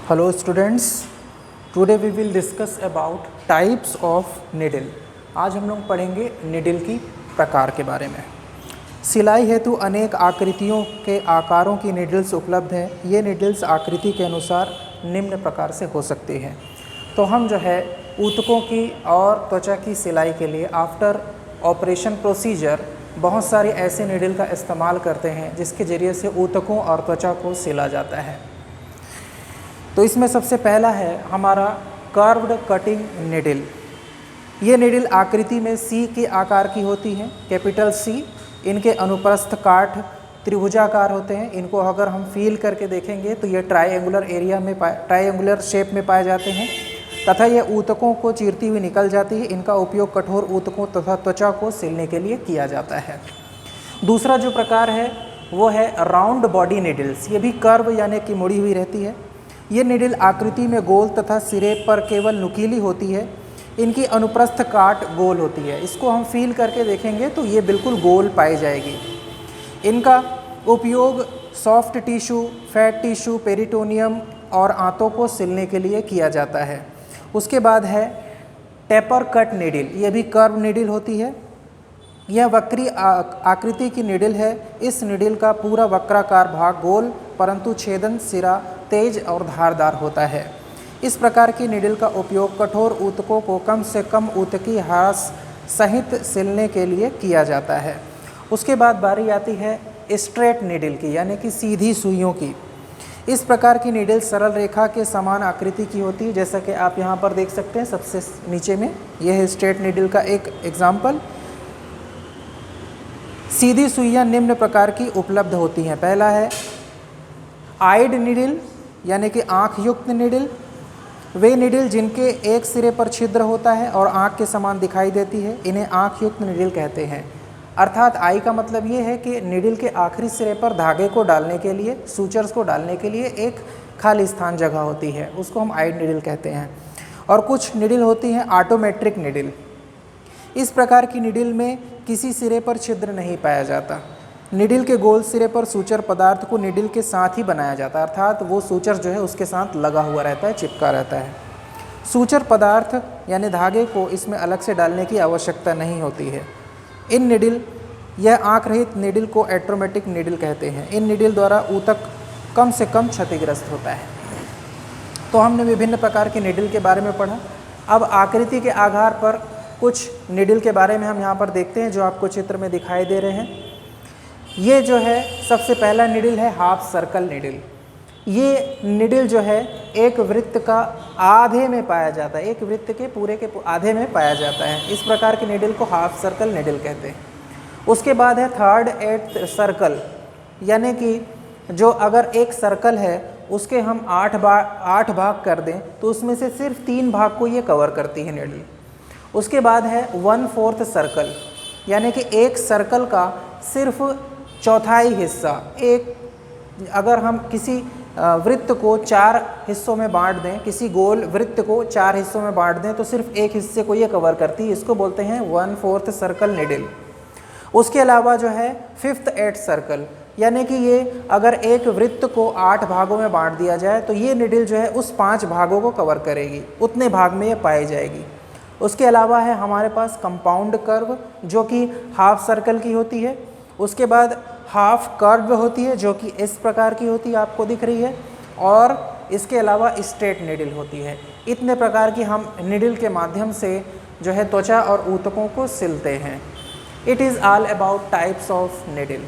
Hello students, today we will discuss about types of needle। आज हम लोग पढ़ेंगे निडिल की प्रकार के बारे में। सिलाई हेतु अनेक आकृतियों के आकारों की निडल्स उपलब्ध हैं। ये निडल्स आकृति के अनुसार निम्न प्रकार से हो सकती हैं। तो हम जो है ऊतकों की और त्वचा की सिलाई के लिए आफ्टर ऑपरेशन प्रोसीजर बहुत सारे ऐसे निडल का इस्तेमाल करते हैं जिसके ज़रिए से ऊतकों और त्वचा को सिला जाता है। तो इसमें सबसे पहला है हमारा कर्व्ड कटिंग निडल। ये निडल आकृति में सी के आकार की होती हैं, कैपिटल सी। इनके अनुप्रस्थ काट त्रिभुजाकार होते हैं। इनको अगर हम फील करके देखेंगे तो ये ट्रायंगुलर शेप में पाए जाते हैं तथा ये ऊतकों को चीरती हुई निकल जाती है। इनका उपयोग कठोर ऊतकों तथा त्वचा को सिलने के लिए किया जाता है। दूसरा जो प्रकार है वो है राउंड बॉडी निडल्स। ये भी कर्व यानी कि मुड़ी हुई रहती है। ये निडल आकृति में गोल तथा सिरे पर केवल नुकीली होती है। इनकी अनुप्रस्थ काट गोल होती है। इसको हम फील करके देखेंगे तो ये बिल्कुल गोल पाई जाएगी। इनका उपयोग soft tissue, fat tissue, peritoneum और आंतों को सिलने के लिए किया जाता है। उसके बाद है टेपर कट निडल। ये भी कर्व निडल होती है। यह वक्री आकृति की निडल है। इस निडल का पूरा वक्राकार भाग गोल परंतु छेदन सिरा तेज और धारदार होता है। इस प्रकार की निडल का उपयोग कठोर ऊतकों को कम से कम ऊतकी ह्रास सहित सिलने के लिए किया जाता है। उसके बाद बारी आती है स्ट्रेट निडल की, यानी कि सीधी सुइयों की। इस प्रकार की निडल सरल रेखा के समान आकृति की होती है, जैसा कि आप यहाँ पर देख सकते हैं सबसे नीचे में। यह है स्ट्रेट निडल का एक एग्जाम्पल। सीधी सुइयाँ निम्न प्रकार की उपलब्ध होती हैं। पहला है आइड निडल, यानी कि आँख युक्त निडल। वे निडल जिनके एक सिरे पर छिद्र होता है और आँख के समान दिखाई देती है, इन्हें आँख युक्त निडल कहते हैं। अर्थात आई का मतलब ये है कि निडल के आखिरी सिरे पर धागे को डालने के लिए, सूचर्स को डालने के लिए एक खाली स्थान जगह होती है, उसको हम आइड निडल कहते हैं। और कुछ निडल होती हैं ऑटोमेट्रिक निडल। इस प्रकार की निडल में किसी सिरे पर छिद्र नहीं पाया जाता। निडल के गोल सिरे पर सूचर पदार्थ को निडल के साथ ही बनाया जाता है, अर्थात वो सूचर जो है उसके साथ लगा हुआ रहता है, चिपका रहता है। सूचर पदार्थ यानी धागे को इसमें अलग से डालने की आवश्यकता नहीं होती है। इन निडल यह आँख रहित निडल को एट्रोमेटिक निडल कहते हैं। इन निडल द्वारा ऊतक कम से कम क्षतिग्रस्त होता है। तो हमने विभिन्न प्रकार के निडल के बारे में पढ़ा। अब आकृति के आधार पर कुछ निडल के बारे में हम यहाँ पर देखते हैं जो आपको चित्र में दिखाई दे रहे हैं। ये जो है सबसे पहला निडल है हाफ सर्कल निडल। ये निडल जो है एक वृत्त का आधे में पाया जाता है, एक वृत्त के पूरे के आधे में पाया जाता है। इस प्रकार के निडल को हाफ सर्कल निडल कहते हैं। उसके बाद है थर्ड एट सर्कल, यानी कि जो अगर एक सर्कल है उसके हम 8 भाग कर दें तो उसमें से सिर्फ 3 भाग को ये कवर करती है निडल। उसके बाद है 1/4 सर्कल, यानी कि एक सर्कल का सिर्फ चौथाई हिस्सा, अगर हम किसी वृत्त को 4 हिस्सों में बांट दें, किसी गोल वृत्त को 4 हिस्सों में बांट दें तो सिर्फ एक हिस्से को ये कवर करती है। इसको बोलते हैं 1/4 सर्कल निडल। उसके अलावा जो है 5th एट सर्कल, यानी कि ये अगर एक वृत्त को 8 भागों में बांट दिया जाए तो ये निडल जो है उस 5 भागों को कवर करेगी, उतने भाग में ये पाई जाएगी। उसके अलावा है हमारे पास कंपाउंड कर्व जो कि हाफ सर्कल की होती है। उसके बाद हाफ कर्व होती है जो कि इस प्रकार की होती है, आपको दिख रही है। और इसके अलावा स्ट्रेट निडल होती है। इतने प्रकार की हम निडल के माध्यम से जो है त्वचा और ऊतकों को सिलते हैं। It is all about types of needle.